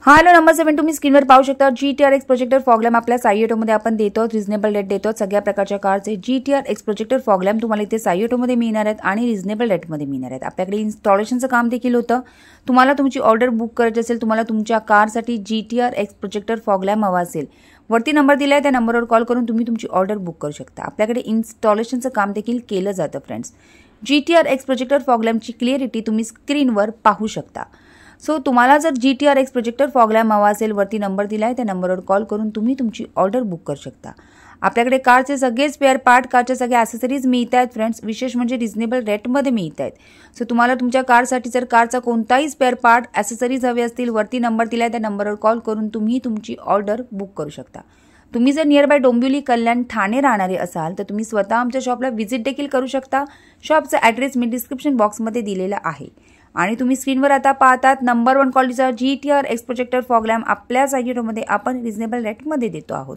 Hello नमस्ते friend, तुम्ही स्क्रीनवर पाहू शकता GTR X projector fog lamp आपल्या साई ऑटोमध्ये आपण देतो. रिझनेबल रेट देतो. सगळ्या प्रकारच्या कारचे GTR X projector fog lamp तुम्हाला इथे साई ऑटोमध्ये मिळणार आहेत आणि रिझनेबल रेटमध्ये मिळणार आहेत. आपल्याकडे इन्स्टॉलेशनचं काम देखील होतं. तुम्हाला तुमची ऑर्डर बुक करायची असेल, तुम्हाला तुमच्या कारसाठी GTR X projector fog lamp हवा असेल, वरती नंबर दिला आहे त्या नंबरवर कॉल करून तुम्ही तुमची ऑर्डर बुक करू शकता. आपल्याकडे इन्स्टॉलेशनचं काम देखील केलं जातं friends. GTR X projector fog लॅम्पची क्लिअरिटी तुम्ही स्क्रीनवर पाहू शकता. सो तुम्हाला जर GTR X projector fog lamp हवा असेल, वरती नंबर दिला आहे त्या नंबरवर कॉल करून तुम्ही तुमची ऑर्डर बुक करू शकता. आपल्याकडे कारचे सगळे स्पेअर पार्ट, कारचे सगळे ॲक्सेसरीज मिळत आहेत फ्रेंड्स. विशेष म्हणजे रिझनेबल रेटमध्ये मिळत आहेत. सो तुम्हाला तुमच्या कारसाठी जर कारचा कोणताही स्पेअर पार्ट, ॲक्सेसरीज हवे असतील, वरती नंबर दिला आहे त्या नंबरवर कॉल करून तुम्ही तुमची ऑर्डर बुक करू शकता. तुम्ही जर नियरबाय डोंबिवली, कल्याण, ठाणे राहणारे असाल तर तुम्ही स्वतः आमच्या शॉपला व्हिजिट देखील करू शकता. शॉपचा ॲड्रेस मी डिस्क्रिप्शन बॉक्समध्ये दिलेला आहे. आणि तुम्ही स्क्रीनवर आता पाहतात नंबर 1 क्वालिटीचा GTR X projector fog lamp आपल्या साईटमध्ये आपण रिझनेबल रेटमध्ये देतो आहोत.